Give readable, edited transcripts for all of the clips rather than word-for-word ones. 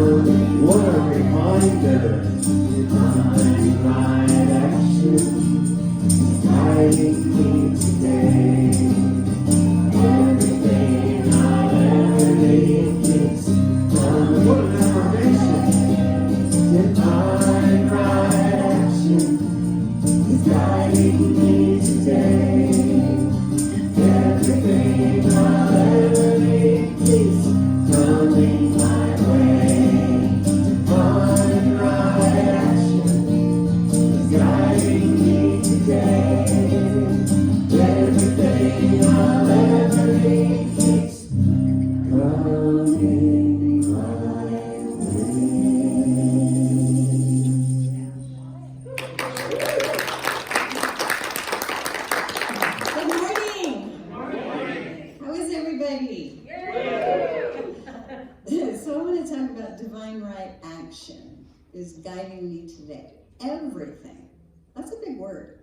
What a reminder, divine right action, guiding me today. Everything I ever need is done. What an affirmation, divine right action is guiding me today. Everything I ever need is coming my way. Divine right action is guiding me today. Everything I'll ever need is coming my way. Good morning. How is everybody? So I want to talk about divine right action is guiding me today. Everything. That's a big word.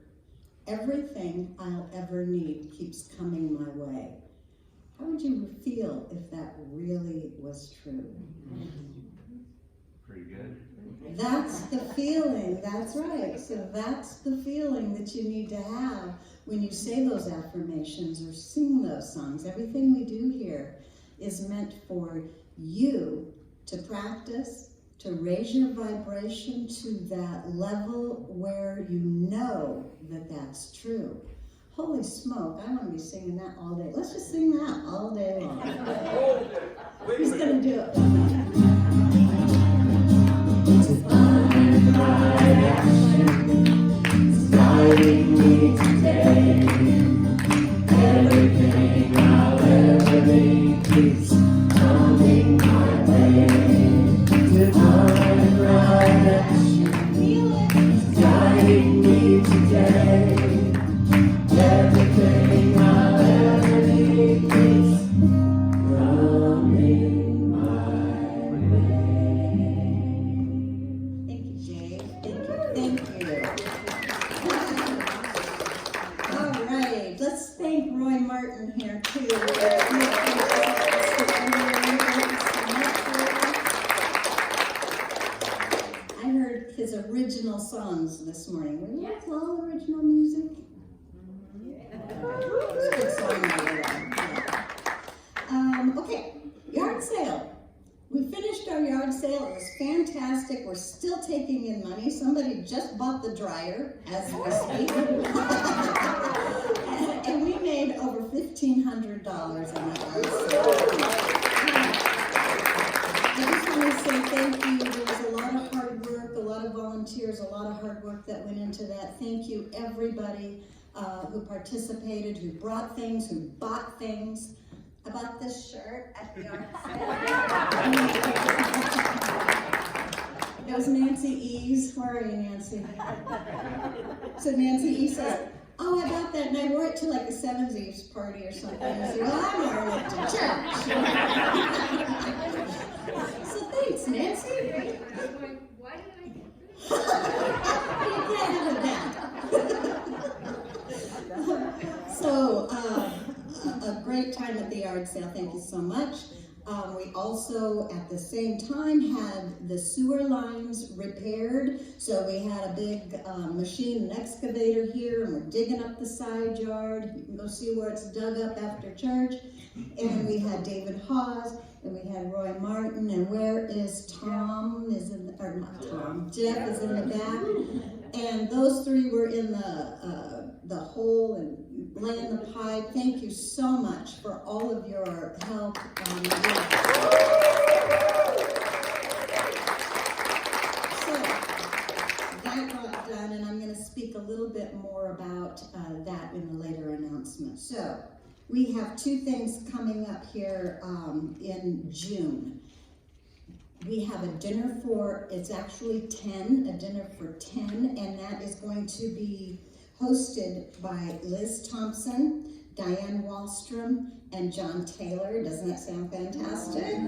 Everything I'll ever need keeps coming my way. How would you feel if that really was true? Pretty good. That's the feeling, that's right. So that's the feeling that you need to have when you say those affirmations or sing those songs. Everything we do here is meant for you to practice, to raise your vibration to that level where you know that that's true. Holy smoke, I want to be singing that all day. Let's just sing that all day long. Who's going to do it? Divine right action is guiding me today. Everything I'll ever need keeps coming my way. Divine right action is guiding me today. Everything I'll ever need keeps coming my way. Thank you, Jay. Thank you. All right, let's thank Roy Martin here too. I heard his original songs this morning. Were those all original music? It's a good song, by the way. Yeah. Okay, yard sale. We finished our yard sale. It was fantastic. We're still taking in money. Somebody just bought the dryer as we speak. And we made over $1,500 on the yard sale. I just want to say thank you. There was a lot of hard work, a lot of volunteers, a lot of hard work that went into that. Thank you, everybody who participated, who brought things, who bought things. I bought this shirt at the yard sale. It was Nancy E's. Where are you, Nancy? So Nancy E says, oh, I bought that and I wore it to like a Seven's Eve's party or something. I said, well, I'm wearing it to church. So thanks, Nancy. Why did I get this? You can't have that. So, a great time at the yard sale. Thank you so much. We also, at the same time, had the sewer lines repaired. So we had a big machine, an excavator here, and we're digging up the side yard. You can go see where it's dug up after church. And we had David Hawes, and we had Roy Martin, and where is Tom? Or not Tom, Jeff is in the back. And those three were in the hole and laying the pipe. Thank you so much for all of your help. So that got done, and I'm going to speak a little bit more about that in a later announcement. So we have two things coming up here in June. We have a dinner for, it's actually 10, a dinner for 10, and that is going to be hosted by Liz Thompson, Diane Wallstrom, and John Taylor. Doesn't that sound fantastic?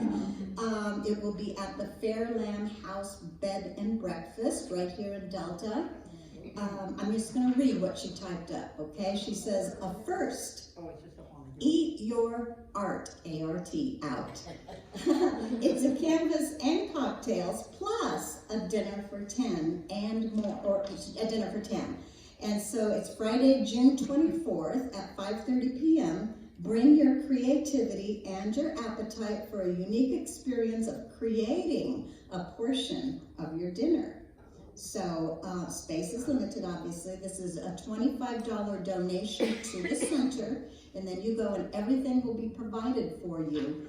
It will be at the Fairland House Bed and Breakfast right here in Delta. I'm just going to read what she typed up, okay? She says, first, eat your art, A-R-T, out. It's a canvas and cocktails plus a dinner for 10 and more, or a dinner for 10. And so it's Friday, June 24th at 5:30 p.m. Bring your creativity and your appetite for a unique experience of creating a portion of your dinner. So space is limited, obviously. This is a $25 donation to the center, and then you go and everything will be provided for you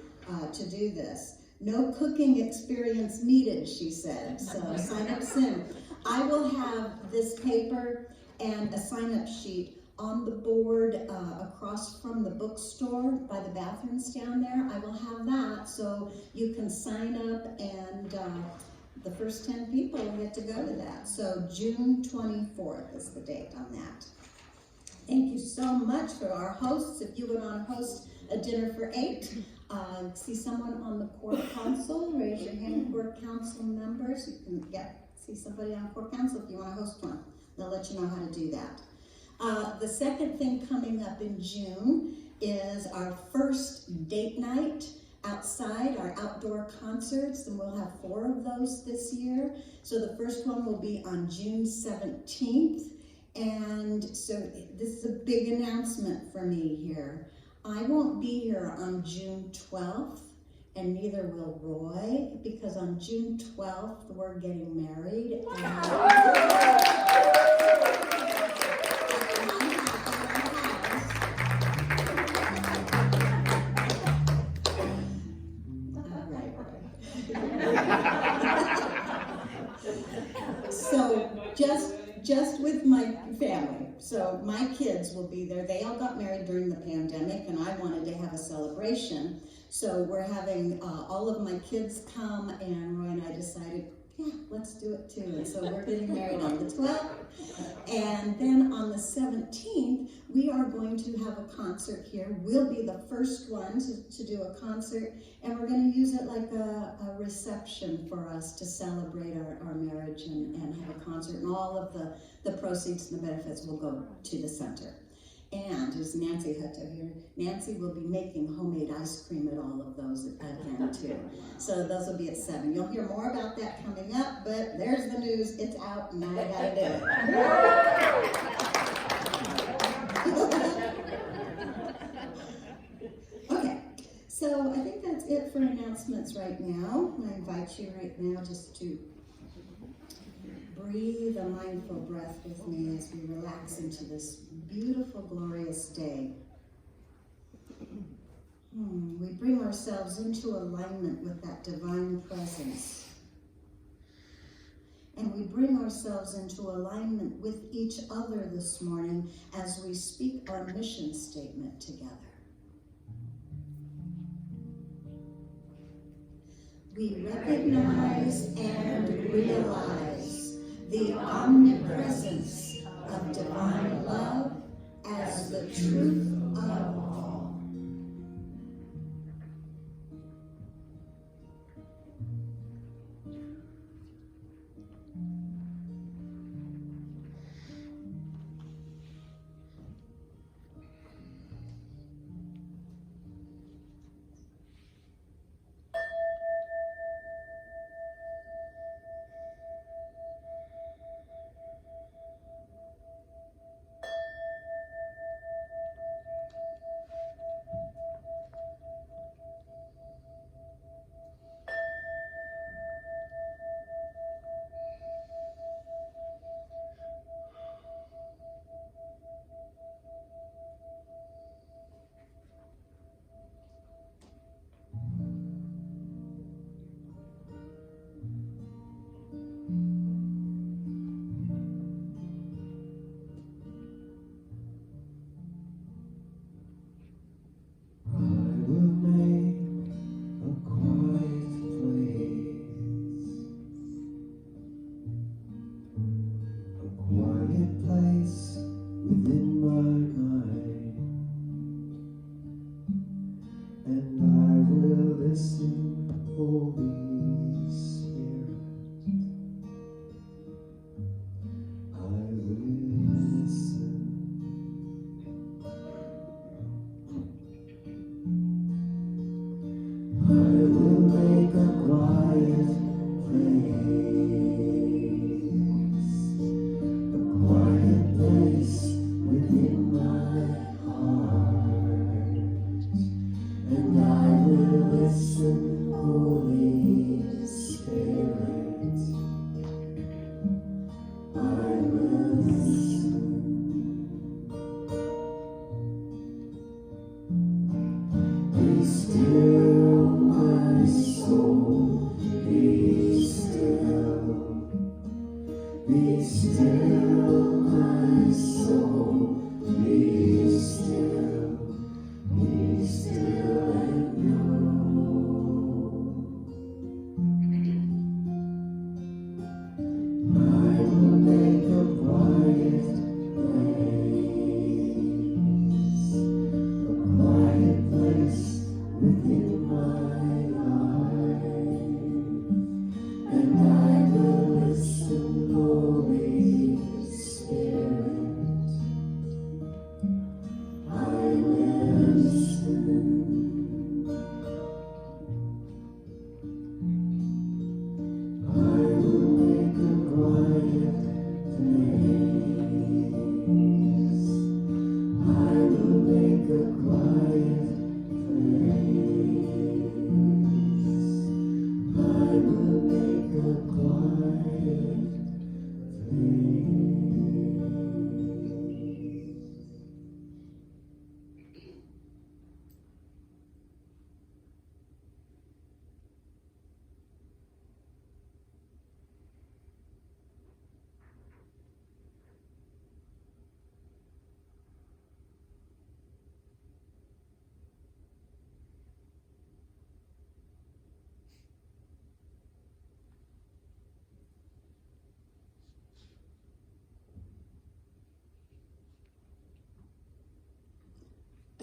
to do this. No cooking experience needed, she said, so sign up soon. I will have this paper and a sign-up sheet on the board across from the bookstore by the bathrooms down there. I will have that so you can sign up, and the first 10 people get to go to that. So June 24th is the date on that. Thank you so much for our hosts. If you would want to host a dinner for 8, see someone on the court council, raise your hand, court council members. You can see somebody on court council if you want to host one. They'll let you know how to do that. The second thing coming up in June is our first date night outside, our outdoor concerts, and we'll have 4 of those this year. So the first one will be on June 17th. And so this is a big announcement for me here. I won't be here on June 12th, and neither will Roy, because on June 12th, we're getting married. So just with my family. So my kids will be there. They all got married during the pandemic, and I wanted to have a celebration. So we're having all of my kids come, and Roy and I decided, yeah, let's do it too. And so we're getting married on the 12th. And then on the 17th, we are going to have a concert here. We'll be the first ones to do a concert, and we're going to use it like a reception for us to celebrate our marriage and have a concert. And all of the proceeds and the benefits will go to the center. And there's Nancy Hutto here. Nancy will be making homemade ice cream at all of those again too. So those will be at 7. You'll hear more about that coming up, but there's the news. It's out, and I gotta do it. Okay, so I think that's it for announcements right now. I invite you right now just to breathe a mindful breath with me as we relax into this beautiful, glorious day. We bring ourselves into alignment with that divine presence. And we bring ourselves into alignment with each other this morning as we speak our mission statement together. We recognize and realize the omnipresence of divine love as the truth of all.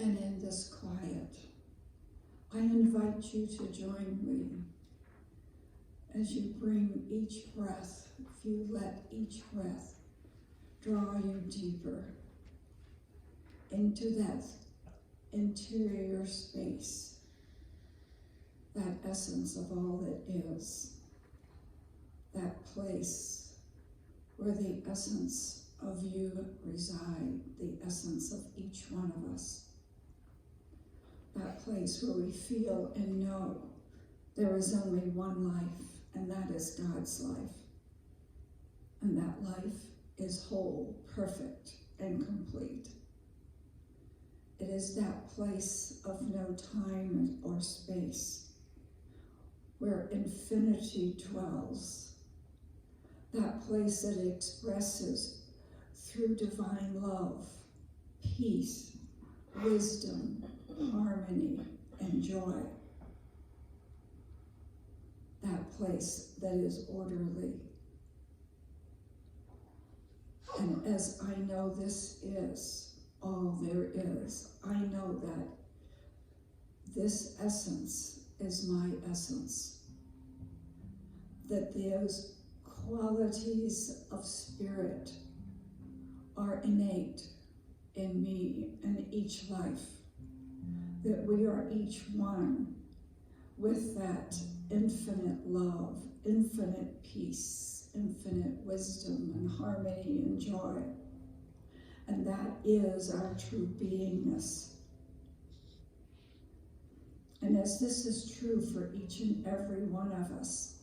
And in this quiet, I invite you to join me as you bring each breath, if you let each breath draw you deeper into that interior space, that essence of all that is, that place where the essence of you reside, the essence of each one of us. That place where we feel and know there is only one life, and that is God's life. And that life is whole, perfect, and complete. It is that place of no time or space where infinity dwells. That place that expresses through divine love, peace, wisdom, harmony, and joy. That place that is orderly. And as I know this is all there is, I know that this essence is my essence. That those qualities of spirit are innate in me and each life. That we are each one with that infinite love, infinite peace, infinite wisdom and harmony and joy. And that is our true beingness. And as this is true for each and every one of us,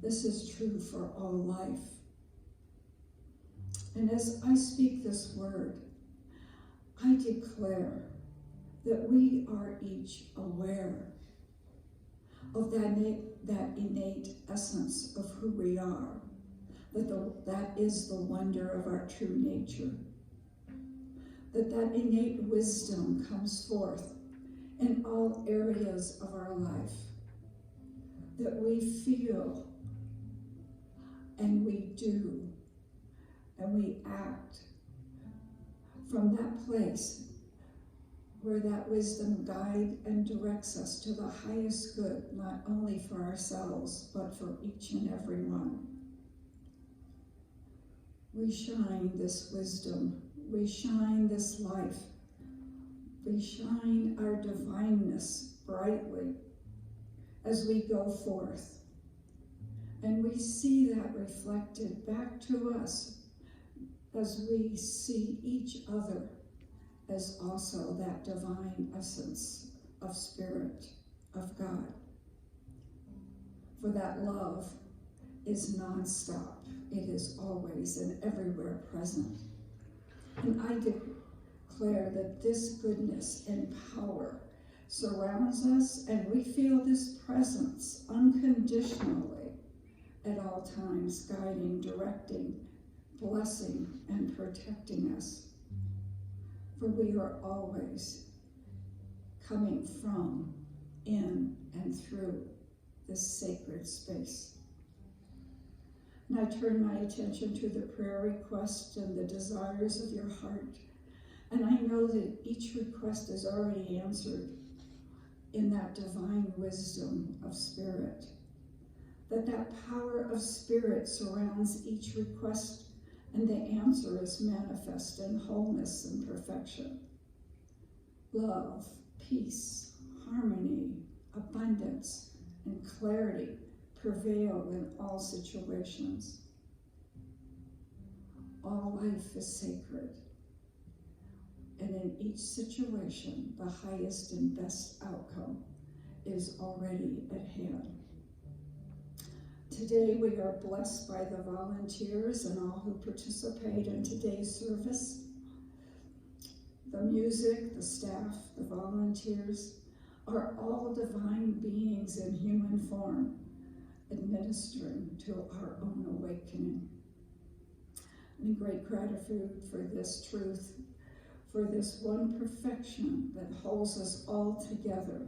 this is true for all life. And as I speak this word, I declare that we are each aware of that innate essence of who we are, that is the wonder of our true nature, that innate wisdom comes forth in all areas of our life, that we feel and we do and we act from that place where that wisdom guides and directs us to the highest good, not only for ourselves, but for each and every one. We shine this wisdom, we shine this life, we shine our divineness brightly as we go forth. And we see that reflected back to us as we see each other as also that divine essence of spirit of God. For that love is nonstop. It is always and everywhere present. And I declare that this goodness and power surrounds us, and we feel this presence unconditionally at all times, guiding, directing, blessing, and protecting us. For we are always coming from, in, and through this sacred space. And I turn my attention to the prayer requests and the desires of your heart. And I know that each request is already answered in that divine wisdom of spirit. That power of spirit surrounds each request, and the answer is manifest in wholeness and perfection. Love, peace, harmony, abundance, and clarity prevail in all situations. All life is sacred, and in each situation, the highest and best outcome is already at hand. Today we are blessed by the volunteers and all who participate in today's service. The music, the staff, the volunteers are all divine beings in human form, administering to our own awakening. And great gratitude for this truth, for this one perfection that holds us all together,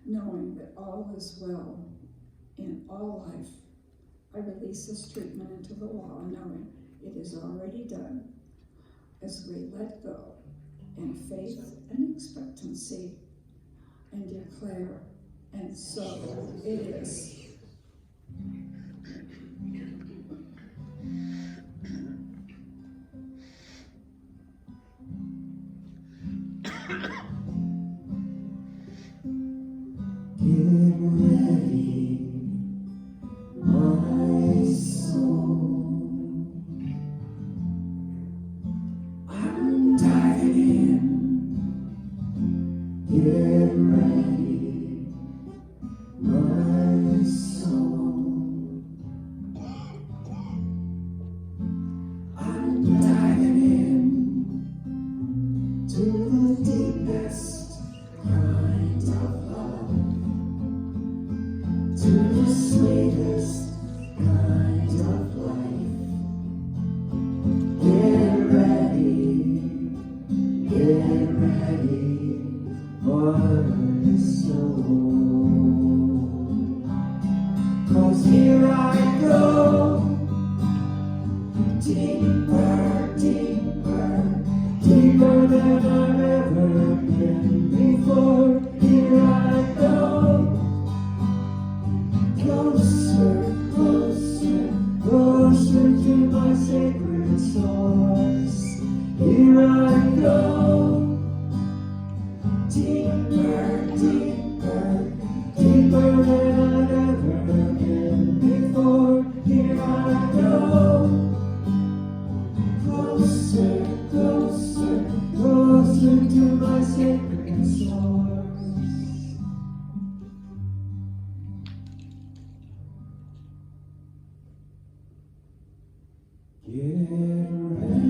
knowing that all is well in all life. I release this treatment into the law, knowing it is already done as we let go in faith and expectancy, and declare, and so it is. Get ready, my soul. I'm diving in. Get ready, my soul. I'm diving in to the deepest kind of love, to the sweetest kind of life. Get ready, my soul. 'Cause here I go, deeper, deeper, deeper than I've ever been before. Here I go, closer, closer, closer to my sacred source. Here I go, deeper, deeper, deeper than I've ever been before. Here I go, closer, closer, closer to my sacred source. Get ready,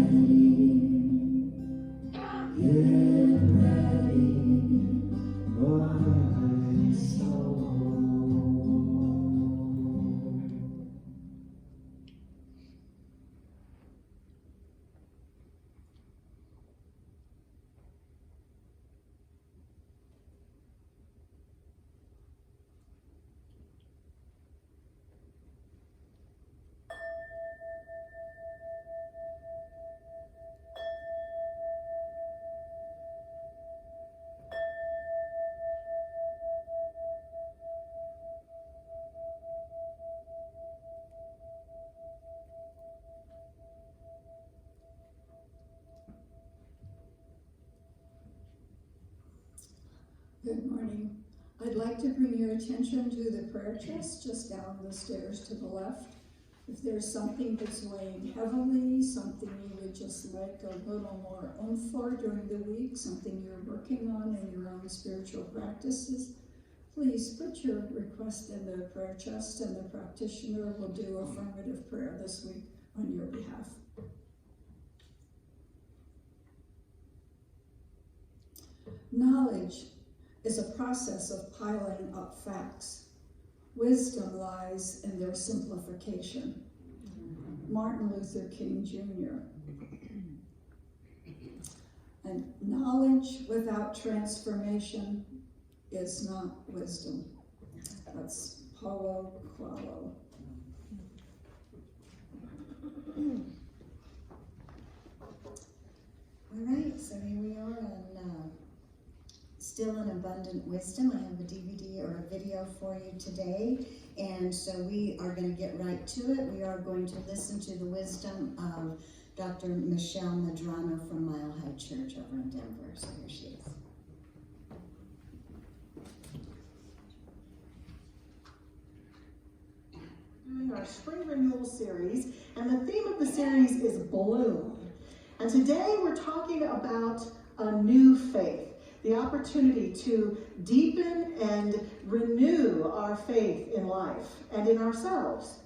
my soul. Good morning. I'd like to bring your attention to the prayer chest just down the stairs to the left. If there's something that's weighing heavily, something you would just like a little more oomph for during the week, something you're working on in your own spiritual practices, please put your request in the prayer chest and the practitioner will do affirmative prayer this week on your behalf. Knowledge is a process of piling up facts. Wisdom lies in their simplification. Martin Luther King Jr. And knowledge without transformation is not wisdom. That's Paulo Coelho. All right, so here we are on Still in Abundant Wisdom. I have a DVD or a video for you today, and so we are going to get right to it. We are going to listen to the wisdom of Dr. Michelle Medrano from Mile High Church over in Denver. So here she is. Doing our spring renewal series, and the theme of the series is bloom. And today we're talking about a new faith, the opportunity to deepen and renew our faith in life and in ourselves.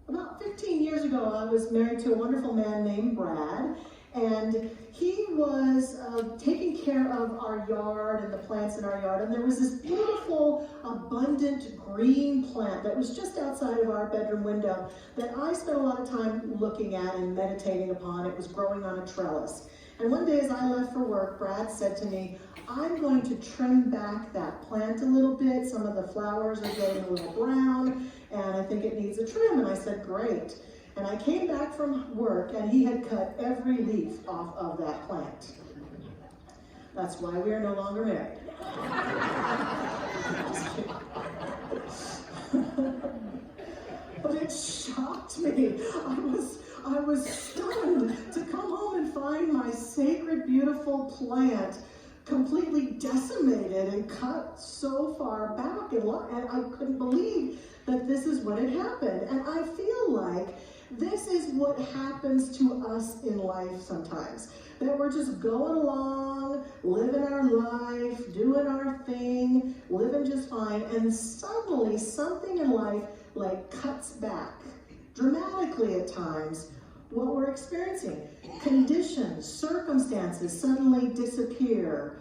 About 15 years ago, I was married to a wonderful man named Brad, and he was taking care of our yard and the plants in our yard, and there was this beautiful, abundant green plant that was just outside of our bedroom window that I spent a lot of time looking at and meditating upon. It was growing on a trellis. And one day as I left for work, Brad said to me, I'm going to trim back that plant a little bit. Some of the flowers are getting a little brown, and I think it needs a trim. And I said, great. And I came back from work, and he had cut every leaf off of that plant. That's why we are no longer married. But it shocked me. I was stunned to come home and find my sacred, beautiful plant completely decimated and cut so far back, and I couldn't believe that this is what had happened. And I feel like this is what happens to us in life sometimes. That we're just going along, living our life, doing our thing, living just fine, and suddenly something in life like cuts back, dramatically at times, what we're experiencing. Conditions, circumstances suddenly disappear.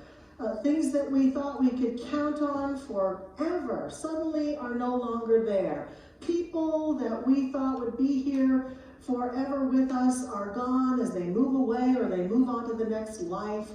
Things that we thought we could count on forever suddenly are no longer there. People that we thought would be here forever with us are gone as they move away or they move on to the next life.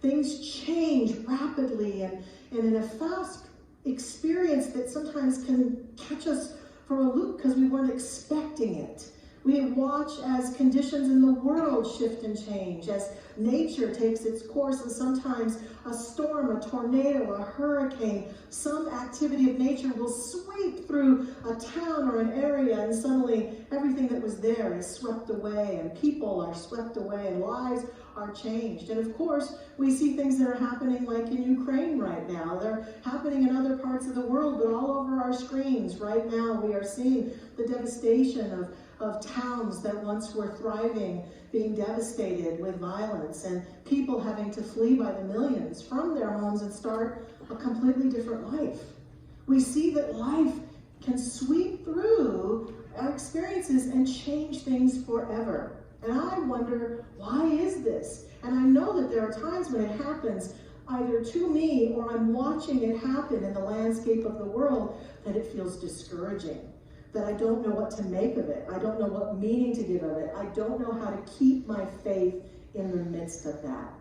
Things change rapidly and in a fast experience that sometimes can catch us for a loop because we weren't expecting it. We watch as conditions in the world shift and change, as nature takes its course, and sometimes a storm, a tornado, a hurricane, some activity of nature will sweep through a town or an area, and suddenly everything that was there is swept away, and people are swept away, and lives are changed. And of course, we see things that are happening like in Ukraine right now. They're happening in other parts of the world, but all over our screens right now we are seeing the devastation of towns that once were thriving being devastated with violence, and people having to flee by the millions from their homes and start a completely different life. We see that life can sweep through our experiences and change things forever. And I wonder, why is this? And I know that there are times when it happens either to me or I'm watching it happen in the landscape of the world that it feels discouraging, that I don't know what to make of it. I don't know what meaning to give of it. I don't know how to keep my faith in the midst of that.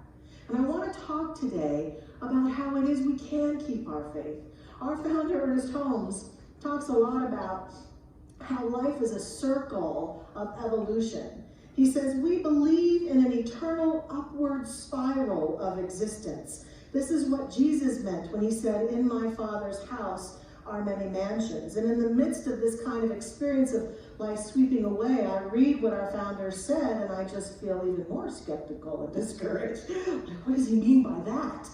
And I want to talk today about how it is we can keep our faith. Our founder, Ernest Holmes, talks a lot about how life is a circle of evolution. He says, we believe in an eternal upward spiral of existence. This is what Jesus meant when he said, in my Father's house are many mansions. And in the midst of this kind of experience of life sweeping away, I read what our founder said, and I just feel even more skeptical and discouraged. Like, what does he mean by that?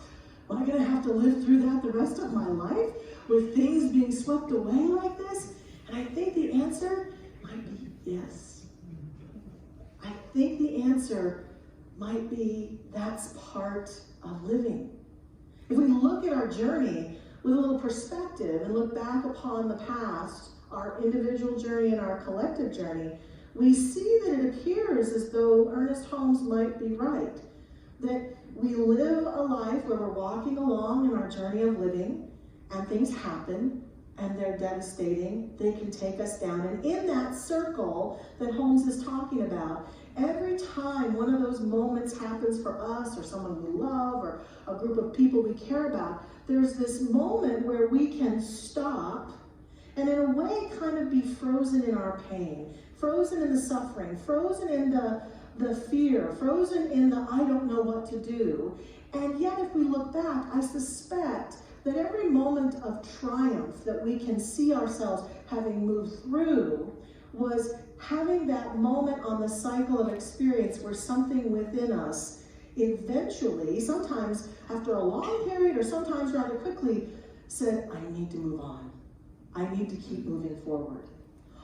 Am I going to have to live through that the rest of my life with things being swept away like this? And I think the answer might be yes. I think the answer might be that's part of living. If we look at our journey with a little perspective and look back upon the past, our individual journey and our collective journey, we see that it appears as though Ernest Holmes might be right. That we live a life where we're walking along in our journey of living, and things happen, and they're devastating. They can take us down. And in that circle that Holmes is talking about, every time one of those moments happens for us or someone we love or a group of people we care about, there's this moment where we can stop and in a way kind of be frozen in our pain, frozen in the suffering, frozen in the fear, frozen in the I don't know what to do. And yet if we look back, I suspect that every moment of triumph that we can see ourselves having moved through was having that moment on the cycle of experience where something within us eventually, sometimes after a long period or sometimes rather quickly, said, I need to move on. I need to keep moving forward.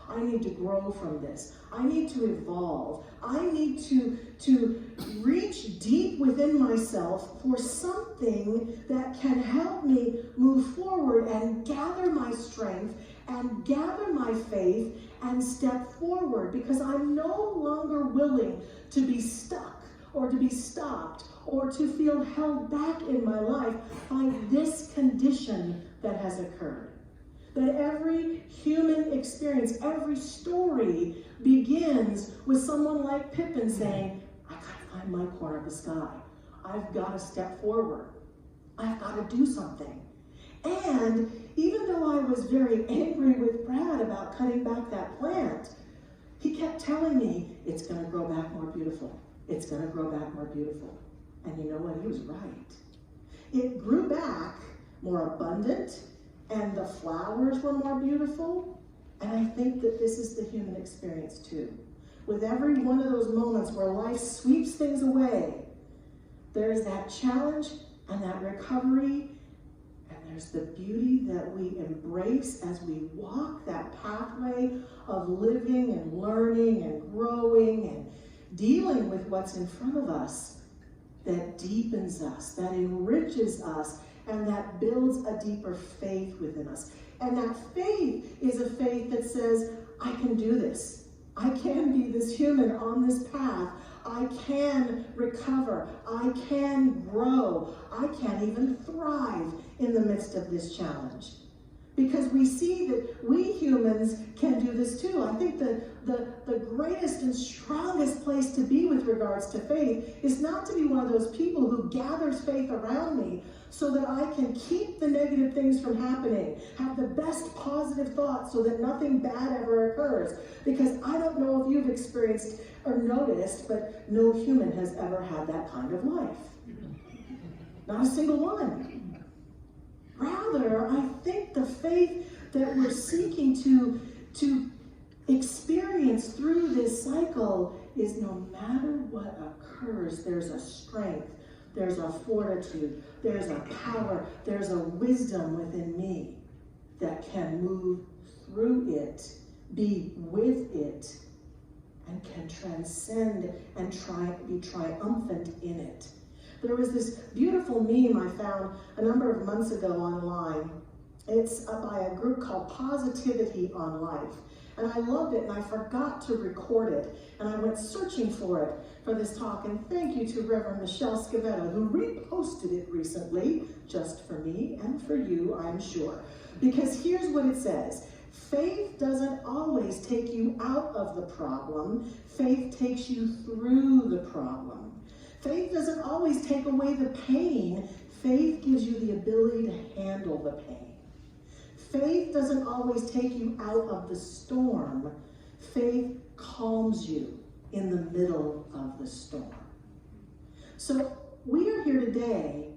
I need to grow from this. I need to evolve. I need to reach deep within myself for something that can help me move forward and gather my strength and gather my faith and step forward, because I'm no longer willing to be stuck or to be stopped or to feel held back in my life by this condition that has occurred. That every human experience, every story begins with someone like Pippin saying, I gotta find my corner of the sky. I've gotta step forward. I've gotta do something. And even though I was very angry with Brad about cutting back that plant, he kept telling me, it's gonna grow back more beautiful. It's gonna grow back more beautiful. And you know what? He was right. it grew back more abundant, and the flowers were more beautiful. And I think that this is the human experience too. With every one of those moments where life sweeps things away, there's that challenge and that recovery, and there's the beauty that we embrace as we walk that pathway of living and learning and growing and dealing with what's in front of us, that deepens us, that enriches us, and that builds a deeper faith within us. And that faith is a faith that says, I can do this. I can be this human on this path. I can recover. I can grow. I can even thrive in the midst of this challenge. Because we see that we humans can do this too. I think the greatest and strongest place to be with regards to faith is not to be one of those people who gathers faith around me so that I can keep the negative things from happening, have the best positive thoughts so that nothing bad ever occurs. Because I don't know if you've experienced or noticed, but no human has ever had that kind of life. Not a single one. Rather, I think the faith that we're seeking to experience through this cycle is no matter what occurs, there's a strength, there's a fortitude, there's a power, there's a wisdom within me that can move through it, be with it, and can transcend and be triumphant in it. There was this beautiful meme I found a number of months ago online. It's by a group called Positivity on Life. And I loved it, and I forgot to record it. And I went searching for it for this talk. And thank you to Reverend Michelle Scavetto, who reposted it recently, just for me and for you, I'm sure. Because here's what it says. Faith doesn't always take you out of the problem. Faith takes you through the problem. Faith doesn't always take away the pain. Faith gives you the ability to handle the pain. Faith doesn't always take you out of the storm. Faith calms you in the middle of the storm. So we are here today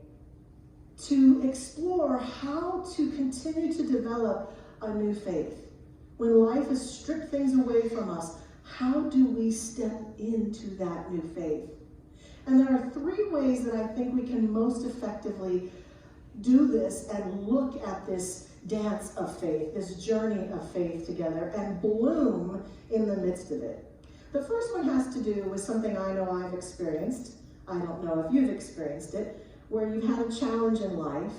to explore how to continue to develop a new faith. When life has stripped things away from us, how do we step into that new faith? And there are three ways that I think we can most effectively do this and look at this dance of faith, this journey of faith together, and bloom in the midst of it. The first one has to do with something I know I've experienced. I don't know if you've experienced it, where you've had a challenge in life,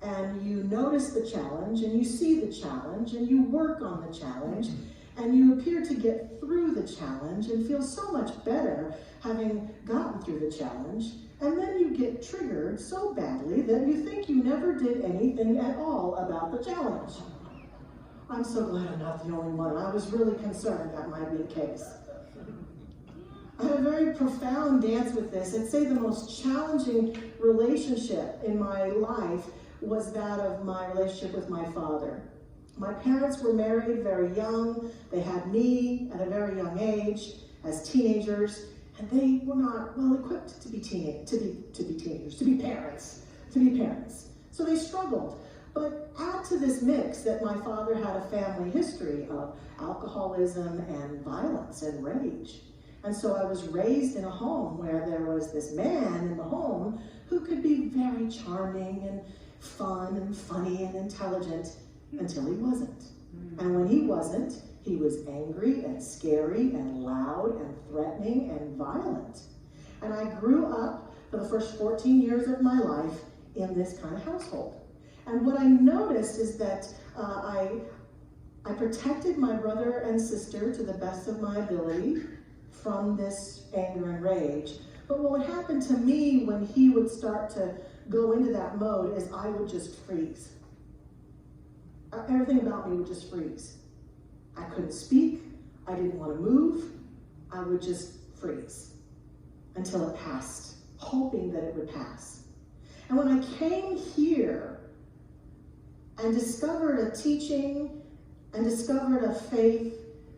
and you notice the challenge, and you see the challenge, and you work on the challenge, and you appear to get through the challenge and feel so much better having gotten through the challenge, and then you get triggered so badly that you think you never did anything at all about the challenge. I'm so glad I'm not the only one. I was really concerned that might be the case. I had a very profound dance with this. I'd say the most challenging relationship in my life was that of my relationship with my father. My parents were married very young. They had me at a very young age as teenagers, and they were not well equipped to be parents. So they struggled. But add to this mix that my father had a family history of alcoholism and violence and rage. And so I was raised in a home where there was this man in the home who could be very charming and fun and funny and intelligent until he wasn't. And when he wasn't, he was angry and scary and loud and threatening and violent. And I grew up for the first 14 years of my life in this kind of household. And what I noticed is that I protected my brother and sister to the best of my ability from this anger and rage. But what would happen to me when he would start to go into that mode is I would just freeze. Everything about me would just freeze. I couldn't speak. I didn't want to move. I would just freeze until it passed, hoping that it would pass. And when I came here and discovered a teaching and discovered a faith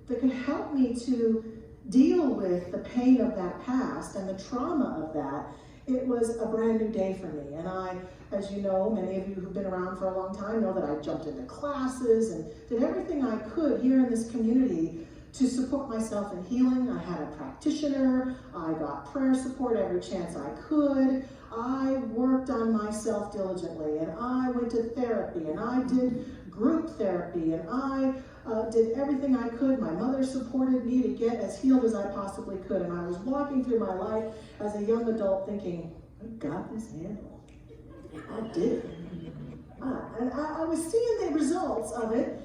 that could help me to deal with the pain of that past and the trauma of that, It was a brand new day for me, and I, as you know, many of you who've been around for a long time know that I jumped into classes and did everything I could here in this community to support myself in healing. I had a practitioner, I got prayer support every chance I could, I worked on myself diligently, and I went to therapy, and I did group therapy, and I did everything I could. My mother supported me to get as healed as I possibly could, and I was walking through my life as a young adult thinking, I got this handled. I did. And I was seeing the results of it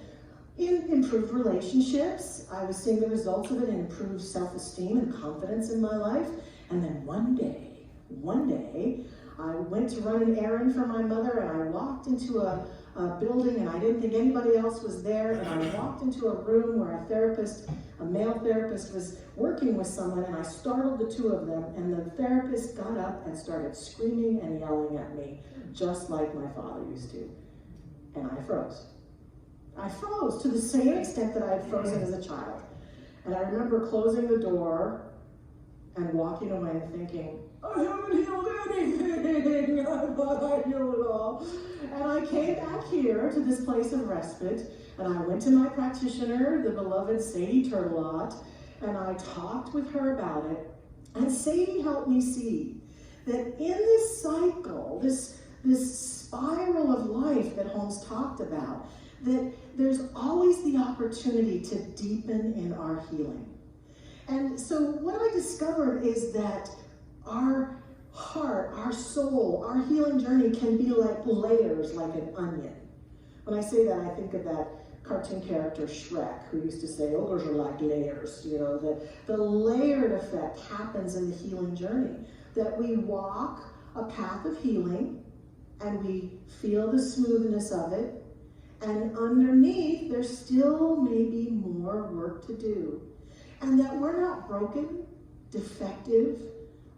in improved relationships. I was seeing the results of it in improved self-esteem and confidence in my life. And then one day, I went to run an errand for my mother, and I walked into a building, and I didn't think anybody else was there, and I walked into a room where a male therapist was working with someone, and I startled the two of them, and the therapist got up and started screaming and yelling at me, just like my father used to. And I froze. I froze to the same extent that I had frozen as a child. And I remember closing the door and walking away and thinking, I haven't healed anything. I thought I healed it all. And I came back here to this place of respite, and I went to my practitioner, the beloved Sadie Turtelot, and I talked with her about it. And Sadie helped me see that in this cycle, this spiral of life that Holmes talked about, that there's always the opportunity to deepen in our healing. And so what I discovered is that our heart, our soul, our healing journey can be like layers, like an onion. When I say that, I think of that cartoon character Shrek, who used to say, ogres are like layers. You know, the layered effect happens in the healing journey, that we walk a path of healing and we feel the smoothness of it, and underneath there's still maybe more work to do. And that we're not broken, defective,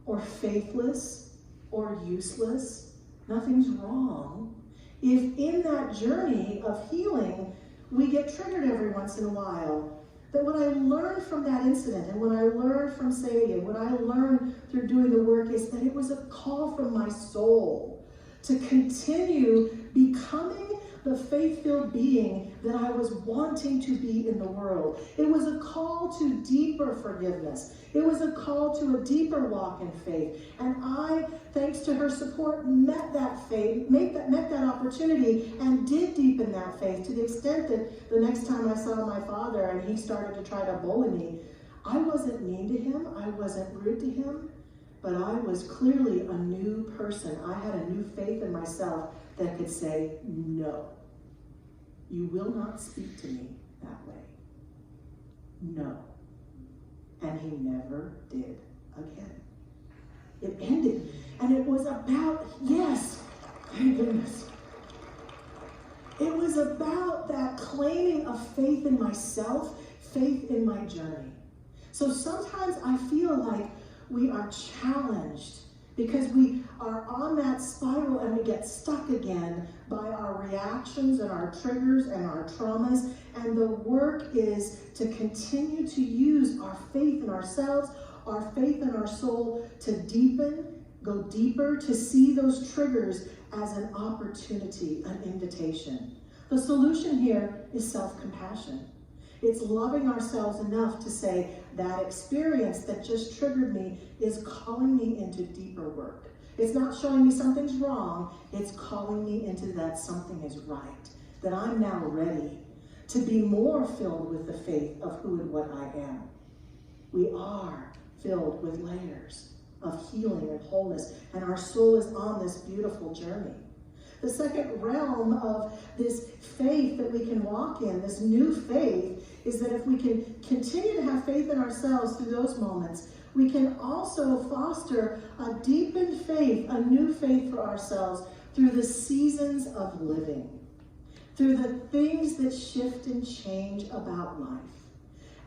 or faithless, or useless. Nothing's wrong. If in that journey of healing, we get triggered every once in a while, that what I learned from that incident, and what I learned from Sadie, and what I learned through doing the work, is that it was a call from my soul to continue becoming the faith-filled being that I was wanting to be in the world. It was a call to deeper forgiveness. It was a call to a deeper walk in faith. And I, thanks to her support, met that faith, met that opportunity, and did deepen that faith to the extent that the next time I saw my father and he started to try to bully me, I wasn't mean to him, I wasn't rude to him, but I was clearly a new person. I had a new faith in myself that could say, no, you will not speak to me that way. No. And he never did again. It ended. And it was about, yes, thank goodness. It was about that claiming of faith in myself, faith in my journey. So sometimes I feel like we are challenged because we are on that spiral and we get stuck again by our reactions and our triggers and our traumas. And the work is to continue to use our faith in ourselves, our faith in our soul to deepen, go deeper, to see those triggers as an opportunity, an invitation. The solution here is self-compassion. It's loving ourselves enough to say that experience that just triggered me is calling me into deeper work. It's not showing me something's wrong, it's calling me into that something is right, that I'm now ready to be more filled with the faith of who and what I am. We are filled with layers of healing and wholeness, and our soul is on this beautiful journey. The second realm of this faith that we can walk in, this new faith, is that if we can continue to have faith in ourselves through those moments, we can also foster a deepened faith, a new faith for ourselves through the seasons of living, through the things that shift and change about life.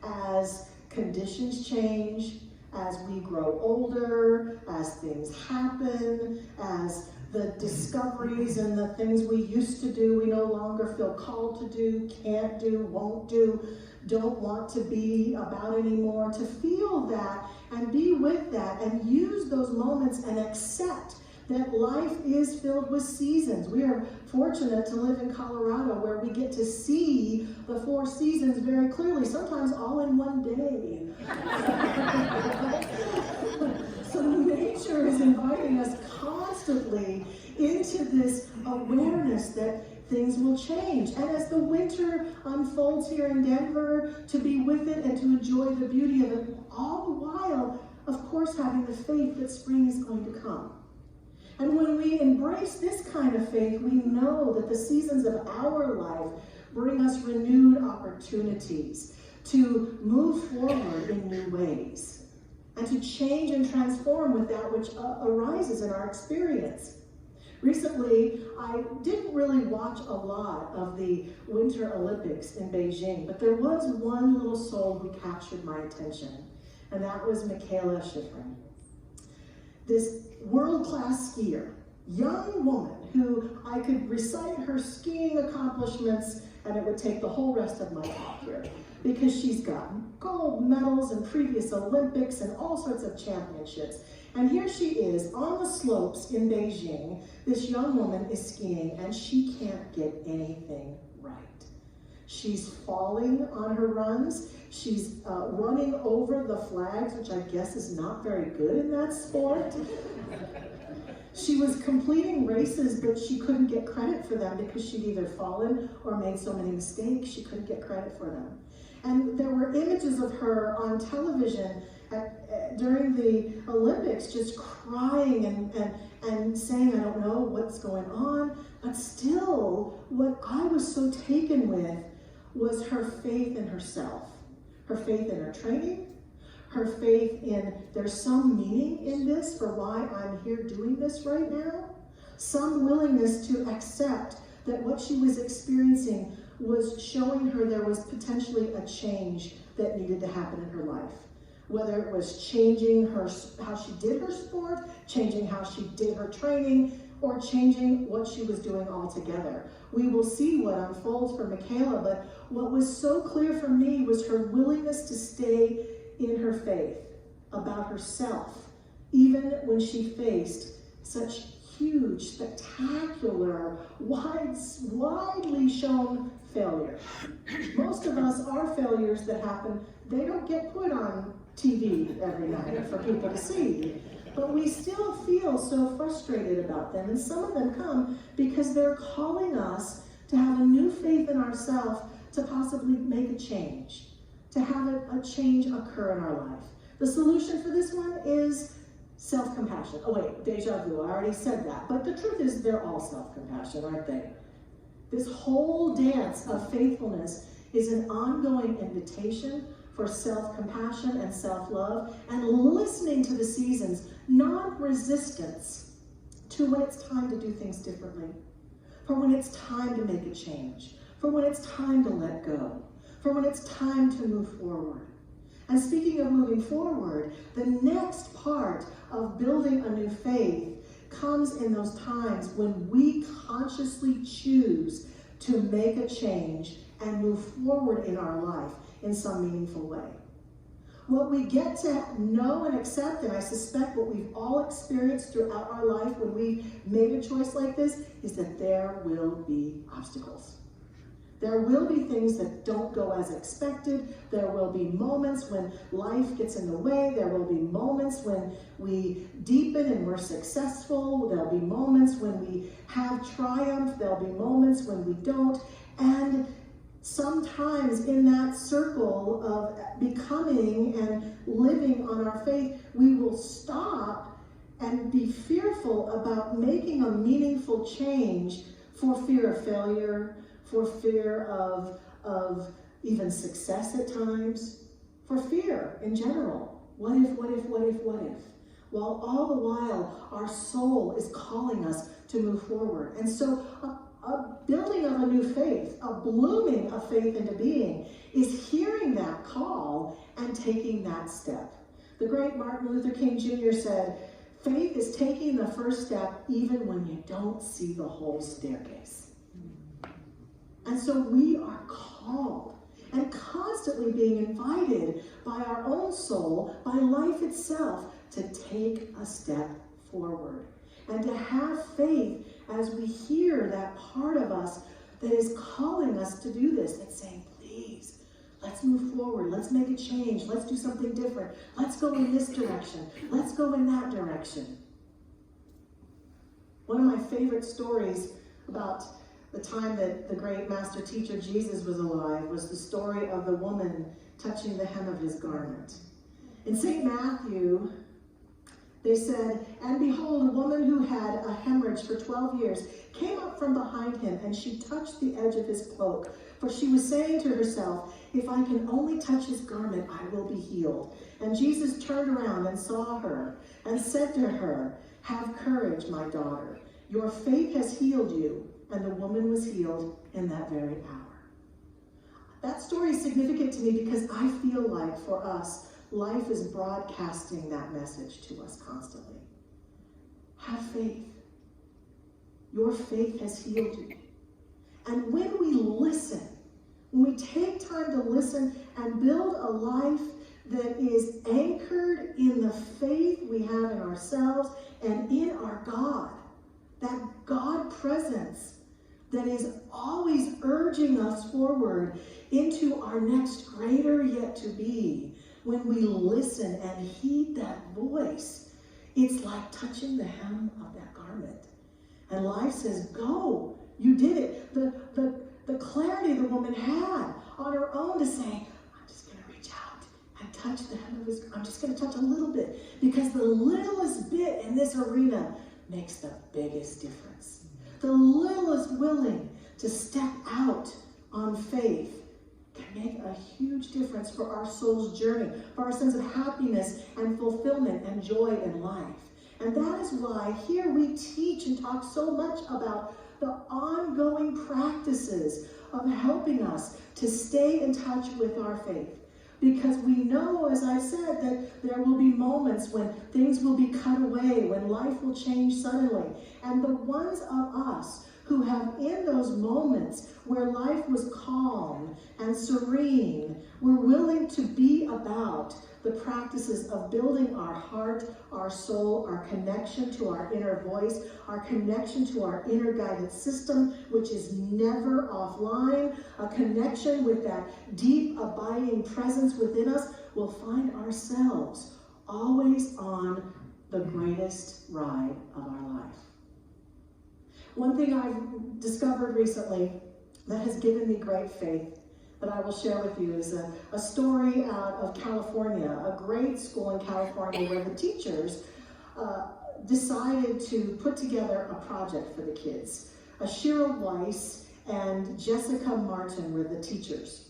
As conditions change, as we grow older, as things happen, as the discoveries and the things we used to do, we no longer feel called to do, can't do, won't do. don't want to be about anymore, to feel that and be with that and use those moments and accept that life is filled with seasons. We are fortunate to live in Colorado where we get to see the 4 seasons very clearly, sometimes all in one day. So nature is inviting us constantly into this awareness that things will change. And as the winter unfolds here in Denver, to be with it and to enjoy the beauty of it, all the while, of course, having the faith that spring is going to come. And when we embrace this kind of faith, we know that the seasons of our life bring us renewed opportunities to move forward in new ways and to change and transform with that which arises in our experience. Recently, I didn't really watch a lot of the Winter Olympics in Beijing, but there was one little soul who captured my attention, and that was Michaela Schifrin. This world-class skier, young woman who I could recite her skiing accomplishments and it would take the whole rest of my talk here, because she's gotten gold medals in previous Olympics and all sorts of championships. And here she is on the slopes in Beijing. This young woman is skiing and she can't get anything right. She's falling on her runs. She's running over the flags, which I guess is not very good in that sport. She was completing races, but she couldn't get credit for them because she'd either fallen or made so many mistakes, she couldn't get credit for them. And there were images of her on television during the Olympics just crying and saying, I don't know what's going on. But still, what I was so taken with was her faith in herself, her faith in her training, her faith in there's some meaning in this for why I'm here doing this right now, some willingness to accept that what she was experiencing was showing her there was potentially a change that needed to happen in her life. Whether it was changing how she did her sport, changing how she did her training, or changing what she was doing altogether. We will see what unfolds for Michaela, but what was so clear for me was her willingness to stay in her faith about herself, even when she faced such huge, spectacular, widely shown failure. Most of us, our failures that happen, they don't get put on TV every night for people to see. But we still feel so frustrated about them. And some of them come because they're calling us to have a new faith in ourselves to possibly make a change, to have a change occur in our life. The solution for this one is self-compassion. Oh wait, deja vu, I already said that. But the truth is they're all self-compassion, aren't they? This whole dance of faithfulness is an ongoing invitation for self-compassion and self-love and listening to the seasons, non-resistance to when it's time to do things differently, for when it's time to make a change, for when it's time to let go, for when it's time to move forward. And speaking of moving forward, the next part of building a new faith comes in those times when we consciously choose to make a change and move forward in our life in some meaningful way. What we get to know and accept, and I suspect what we've all experienced throughout our life when we made a choice like this, is that there will be obstacles. There will be things that don't go as expected. There will be moments when life gets in the way. There will be moments when we deepen and we're successful. There'll be moments when we have triumph. There'll be moments when we don't. And sometimes in that circle of becoming and living on our faith, we will stop and be fearful about making a meaningful change for fear of failure, for fear of even success at times, for fear in general. What if? While all the while our soul is calling us to move forward. And so a building of a new faith, a blooming of faith into being, is hearing that call and taking that step. The great Martin Luther King Jr. said, faith is taking the first step even when you don't see the whole staircase. And so we are called. and constantly being invited by our own soul, by life itself, to take a step forward. And to have faith as we hear that part of us that is calling us to do this, that's saying, please, let's move forward, let's make a change, let's do something different, let's go in this direction, let's go in that direction. One of my favorite stories about the time that the great master teacher Jesus was alive was the story of the woman touching the hem of his garment. In St. Matthew, they said, and behold, a woman who had a hemorrhage for 12 years came up from behind him, and she touched the edge of his cloak. For she was saying to herself, if I can only touch his garment, I will be healed. And Jesus turned around and saw her and said to her, have courage, my daughter. Your faith has healed you. And the woman was healed in that very hour. That story is significant to me because I feel like for us, life is broadcasting that message to us constantly. Have faith. Your faith has healed you. And when we listen, when we take time to listen and build a life that is anchored in the faith we have in ourselves and in our God, that God presence that is always urging us forward into our next greater yet to be, when we listen and heed that voice, it's like touching the hem of that garment. And life says, go, you did it. The clarity the woman had on her own to say, I'm just going to reach out and touch the hem of his, I'm just going to touch a little bit, because the littlest bit in this arena makes the biggest difference. The littlest willing to step out on faith can make a huge difference for our soul's journey, for our sense of happiness and fulfillment and joy in life. And that is why here we teach and talk so much about the ongoing practices of helping us to stay in touch with our faith. Because we know, as I said, that there will be moments when things will be cut away, when life will change suddenly. And the ones of us who have in those moments where life was calm and serene, we're willing to be about the practices of building our heart, our soul, our connection to our inner voice, our connection to our inner guidance system, which is never offline, a connection with that deep, abiding presence within us, will find ourselves always on the greatest ride of our life. One thing I've discovered recently that has given me great faith that I will share with you is a story out of California, a grade school in California where the teachers decided to put together a project for the kids. Shira Weiss and Jessica Martin were the teachers.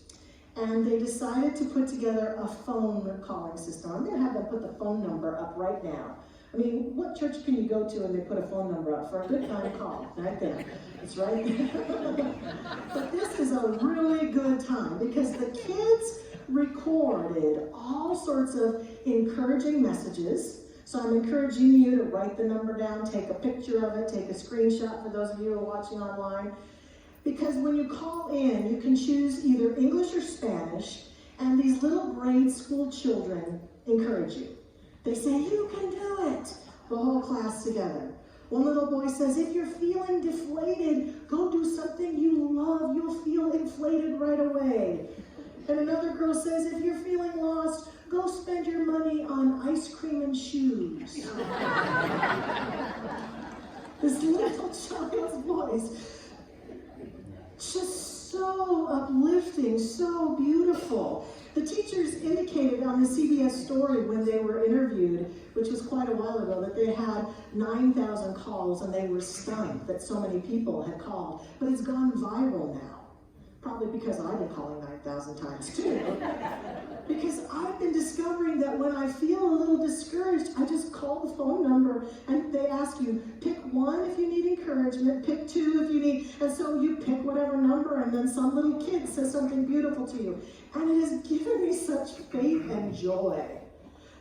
And they decided to put together a phone calling system. I'm going to have them put the phone number up right now. I mean, what church can you go to and they put a phone number up for a good time call? Right there. It's right there. But this is a really good time because the kids recorded all sorts of encouraging messages. So I'm encouraging you to write the number down, take a picture of it, take a screenshot for those of you who are watching online. Because when you call in, you can choose either English or Spanish, and these little grade school children encourage you. They say, you can do it. The whole class together. One little boy says, if you're feeling deflated, go do something you love. You'll feel inflated right away. And another girl says, if you're feeling lost, go spend your money on ice cream and shoes. This little child's voice, just so uplifting, so beautiful. The teachers indicated on the CBS story when they were interviewed, which was quite a while ago, that they had 9,000 calls and they were stunned that so many people had called. But it's gone viral now. Probably because I've been calling 9,000 times too. Because I've been discovering that when I feel a little discouraged, I just call the phone number and they ask you, pick one if you need encouragement, pick two if you need, and so you pick whatever number and then some little kid says something beautiful to you. And it has given me such faith and joy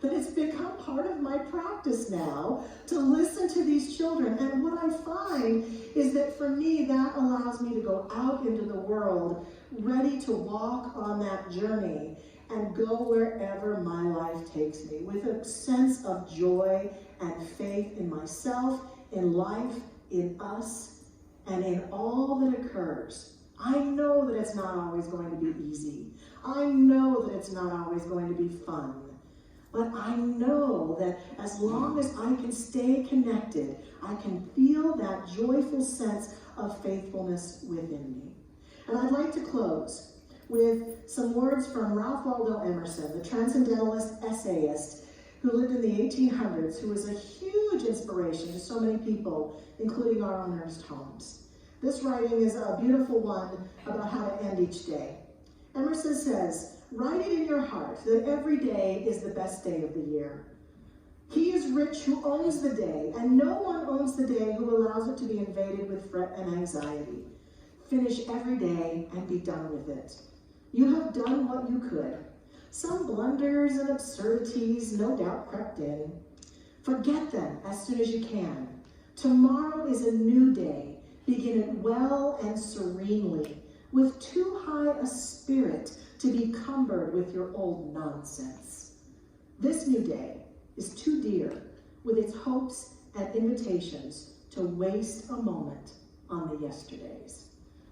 that it's become part of my practice now to listen to these children. And what I find is that for me, that allows me to go out into the world ready to walk on that journey and go wherever my life takes me with a sense of joy and faith in myself, in life, in us, and in all that occurs. I know that it's not always going to be easy. I know that it's not always going to be fun. But I know that as long as I can stay connected, I can feel that joyful sense of faithfulness within me. And I'd like to close with some words from Ralph Waldo Emerson, the transcendentalist essayist who lived in the 1800s, who was a huge inspiration to so many people, including our own Ernest Holmes. This writing is a beautiful one about how to end each day. Emerson says, "Write it in your heart that every day is the best day of the year. He is rich who owns the day, and no one owns the day who allows it to be invaded with fret and anxiety. Finish every day and be done with it. You have done what you could. Some blunders and absurdities no doubt crept in. Forget them as soon as you can. Tomorrow is a new day. Begin it well and serenely, with too high a spirit to be cumbered with your old nonsense. This new day is too dear, with its hopes and invitations, to waste a moment on the yesterdays.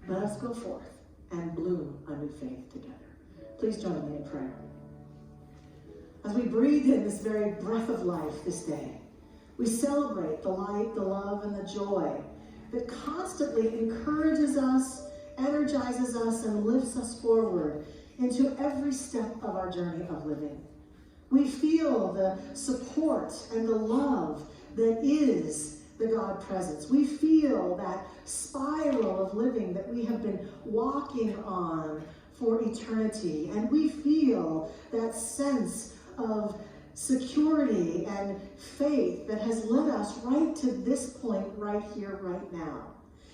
Let us go forth and bloom a new faith together." Please join me in prayer. As we breathe in this very breath of life this day, we celebrate the light, the love, and the joy that constantly encourages us, energizes us, and lifts us forward into every step of our journey of living. We feel the support and the love that is the God presence. We feel that spiral of living that we have been walking on for eternity. And we feel that sense of security and faith that has led us right to this point right here, right now.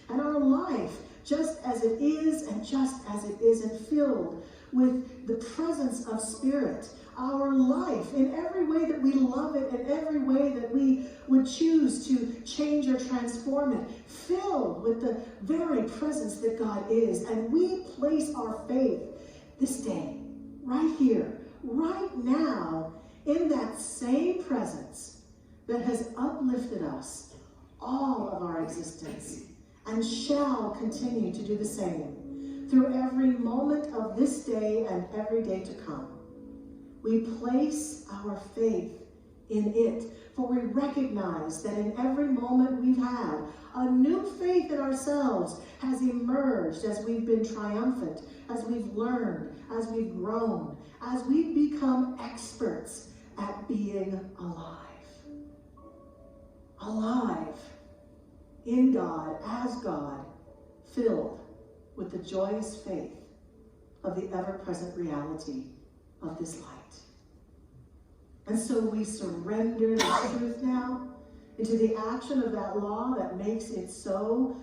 And our life, just as it is and just as it isn't, filled with the presence of Spirit. Our life, in every way that we love it, in every way that we would choose to change or transform it, filled with the very presence that God is. And we place our faith this day, right here, right now, in that same presence that has uplifted us all of our existence and shall continue to do the same through every moment of this day and every day to come. We place our faith in it, for we recognize that in every moment we've had, a new faith in ourselves has emerged as we've been triumphant, as we've learned, as we've grown, as we've become experts at being alive. Alive in God, as God, filled with the joyous faith of the ever-present reality of this light. And so we surrender the truth now into the action of that law that makes it so.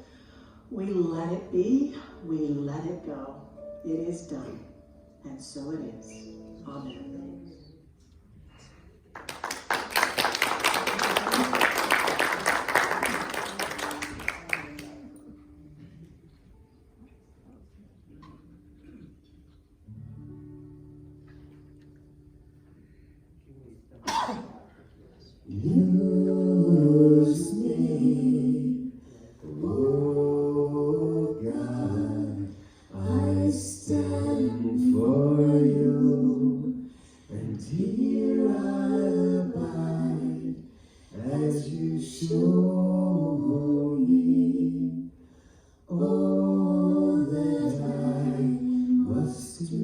We let it be, we let it go. It is done, and so it is. Amen. Use me, oh God, I stand for you, and here I abide, as you show me all that I must do.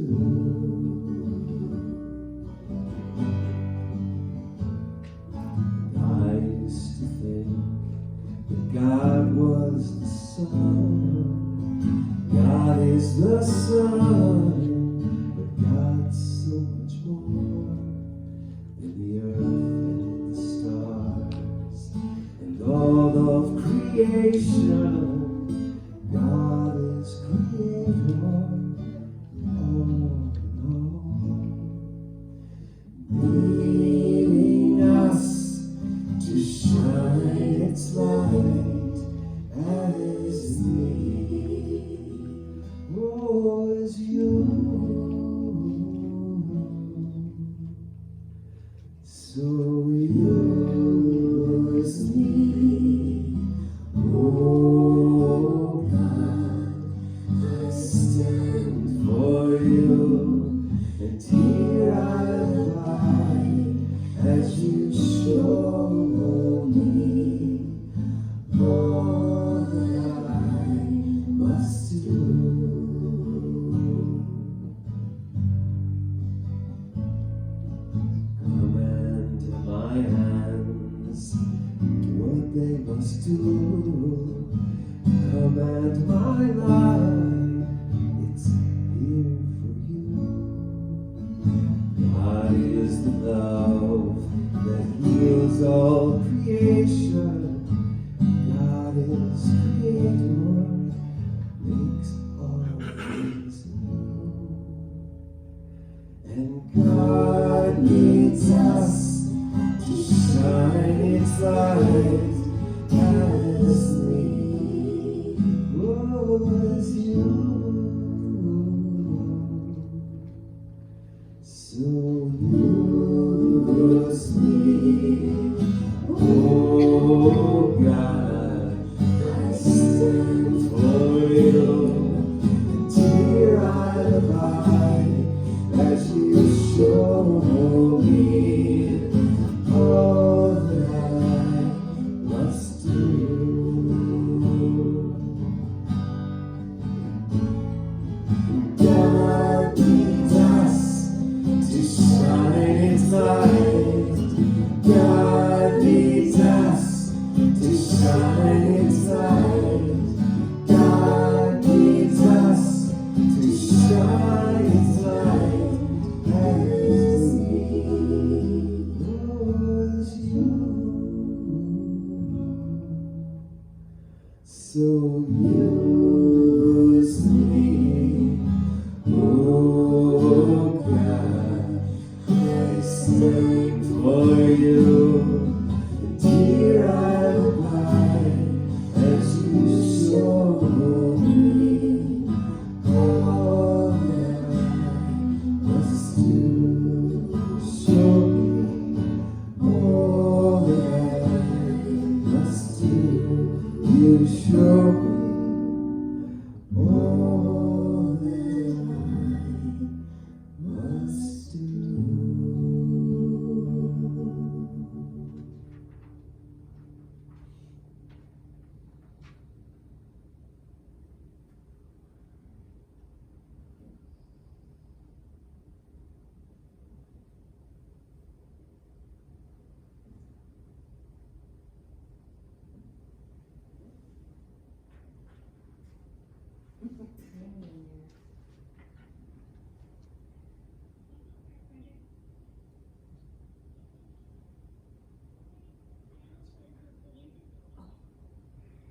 God was the Son, God is the Son, but God's so much more than the earth and the stars and all of creation. God is creator, all in all. its light as me. Oh, as you. So use me, oh God, I stand for you, and here I abide as you show me all that I must do. Command my hands what they must do. Command my life, it's here for you. God is the love that heals all creation. God is creator, makes all things new. And God needs us to shine its light as me. Oh, as you. So use me, oh God, I stand for you, and here I abide as you show me all that I must do. God needs us to shine its light. God needs us to shine its light. God needs us to shine its light as me. Oh, as you. So use me, oh God, I stand for you, and here I abide as you show me all that I must do. Show me all that I must do. You show me all that I must do.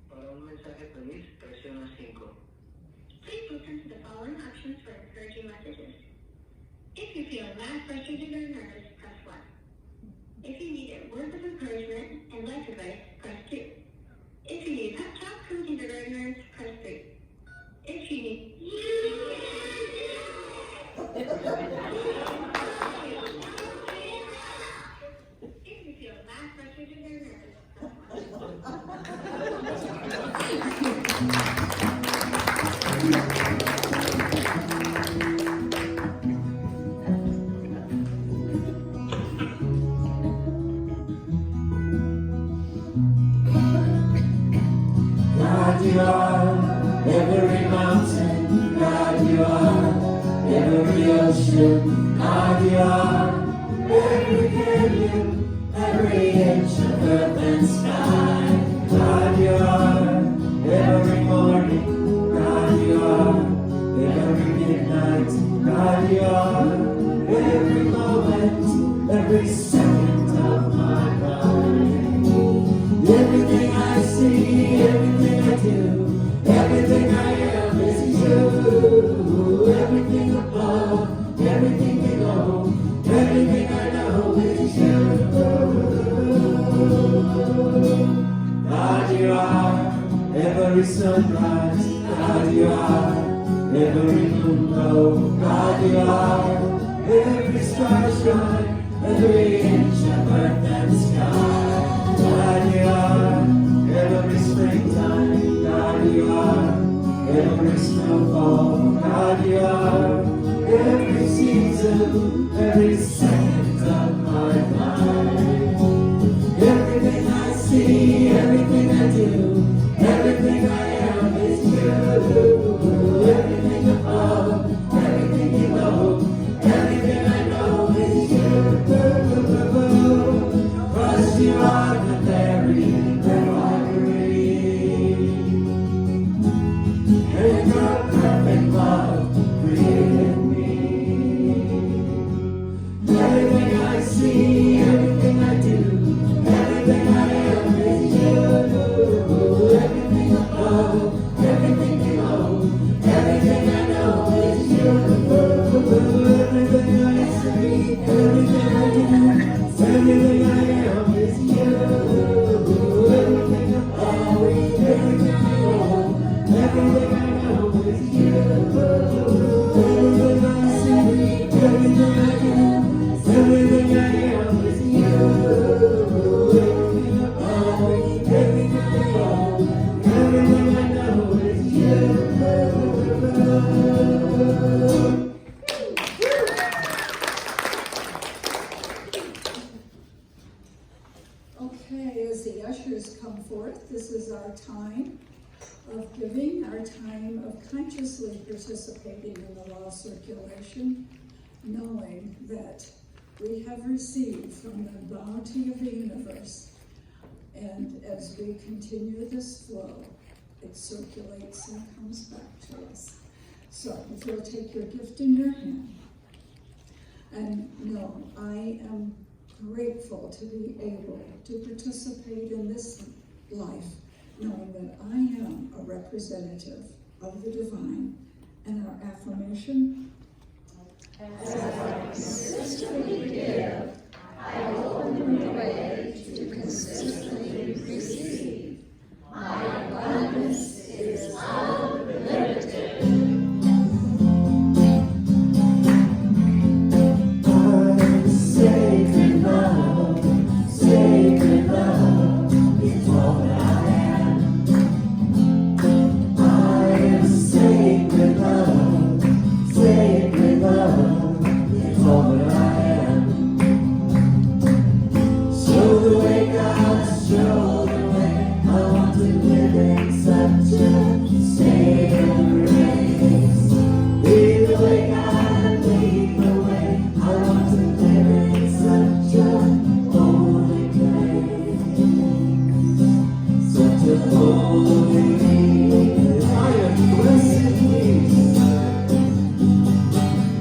Para un mensaje feliz, presiona 5. Please listen to the following options for encouraging messages. If you feel mad, frustrated, or nervous, press 1. If you need a word of encouragement and life advice, press 2. If you need a pep talk from kindergartners, press 3. If you need... If you feel mad, frustrated, or nervous, press 1. God, you are every mountain. God, you are every ocean. God, you are every canyon, every inch of earth and sky. God, you are every morning. God, you are every midnight. God, you are every moment, every second of my life. Everything I see, everything I do, everything I am is you. Everything above, everything below, everything I know is you. every sunrise, God you are, every moon God you are, every star shine, every inch of earth and sky, God you are, every springtime, God you are, every snowfall, God you are, every season, every second of my life. Everything I see, everything I do, everything I am is you. Everything above, everything below, everything I know is you. Cause you are the very memory. And your perfect love created me. Everything I see, everything I do, everything I am is you. Everything above, everything below, everything I know is you. Everything I see, everything I do, everything I am is you. Everything above, everything below, everything I know is you. Everything I see, everything I do, everything I am is you. Everything above, everything below, everything I know is you. Okay, as the ushers come forth, this is our time of giving, our time of consciously participating in the law circulation, knowing that we have received from the bounty of the universe, and as we continue this flow, it circulates and comes back to us. So if you'll take your gift in your hand, and know I am grateful to be able to participate in this life, knowing that I am a representative of the divine, and our affirmation, as I consistently give, I open the way to consistently receive. My abundance is unlimited. Sacred love, sacred love is all that I am. I am sacred love, sacred love is all that I am. Show the way, God, show the way. I want to live in such a state of grace. Lead the way, God, lead the way. I want to live in such a holy place. Such a holy place. I am blessed peace.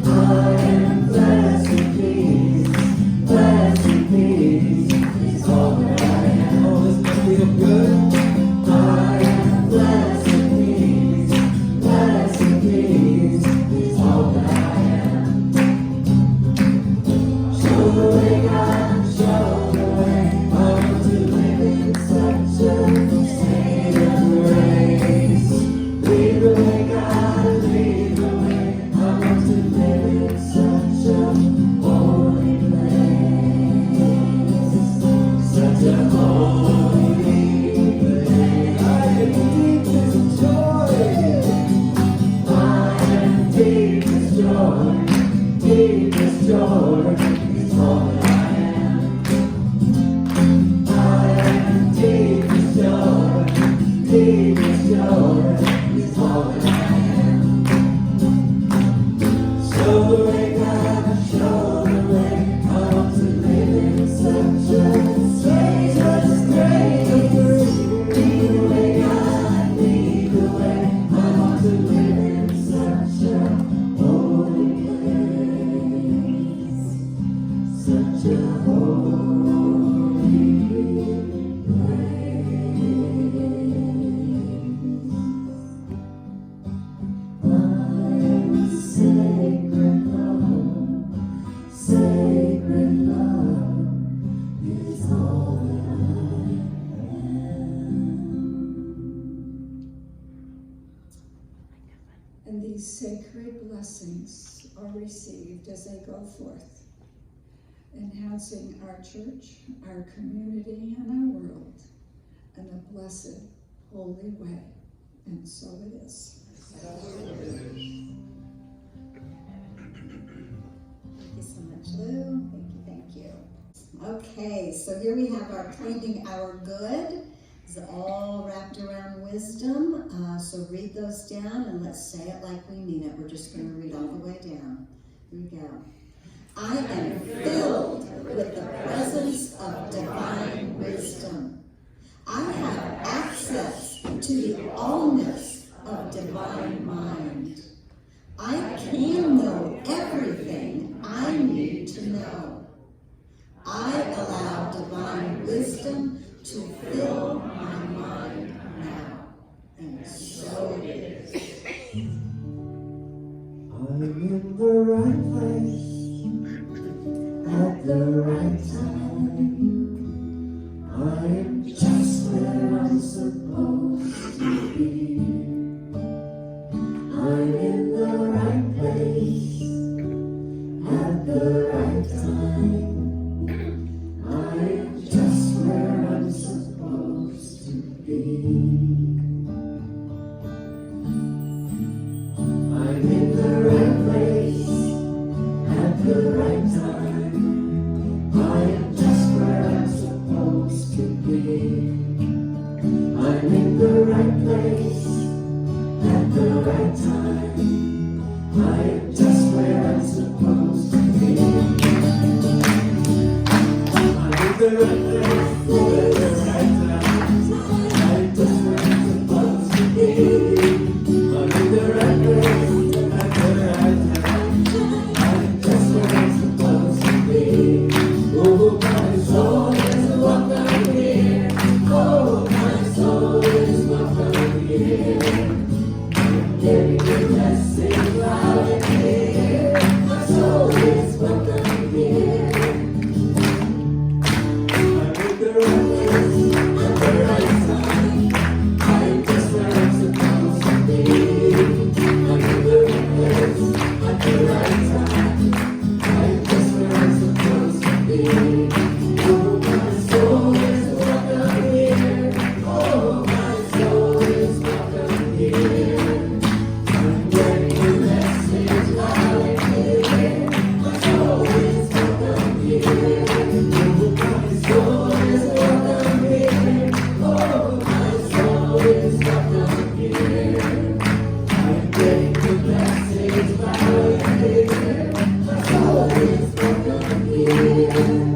I am blessed peace. Blessed peace is all that I am. Oh, doesn't that feel good? I am blessed peace. Blessed peace is all that I am. Show the way, God, show the way. I want to live in such a state of grace. Lead the way, God, lead the way. I want to live in such a holy place. Such a holy place. I am deepest joy. I am deepest joy. Deepest joy is all that I am. I am deepest joy. Deepest joy is all that I am. Show the way, God, show the way. I want to live in such a state of grace. Lead the way, God, lead the way. I want to live in such a holy place. Such a holy place. I am sacred love, sacred love is all that I am. received as they go forth, enhancing our church, our community, and our world in a blessed, holy way. And so it is. Thank you so much, Lou. Thank you. Okay, so here we have our claiming our good. It's all wrapped around wisdom. So read those down and let's say it like we mean it. We're just going to read all the way down. Here we go. I am filled with the presence of divine wisdom. I have access to the allness of divine mind. I can know everything I need to know. I allow divine wisdom to fill my mind now. And so it is. I'm in the right place at the right time. I'm just where I'm supposed to be. I'm in the right place at the right time. I'm just where I'm supposed to be. I'm in the right place at the right time. I am just where I'm supposed to be. I'm in the right place at the right time. I am just where I'm supposed to be. I'm in the right place at the right time. I am just where I'm supposed to be. I'm in the right place at the right time. I'm just where I'm supposed to be. Oh, my soul is welcome here. Oh, my soul is welcome here. I'm getting the message loud and clear. My soul is welcome here. I'm in the right place at the right time. I'm just where I'm supposed to be. I'm in the right place at the right time. I'm just where I'm supposed to be. Oh, my soul is welcome here. Oh, my soul is welcome here. I'm getting the message loud and clear. My soul is welcome here. Oh, my soul is welcome here. Oh, my soul is welcome here. I'm getting the message loud and clear. My soul is welcome here.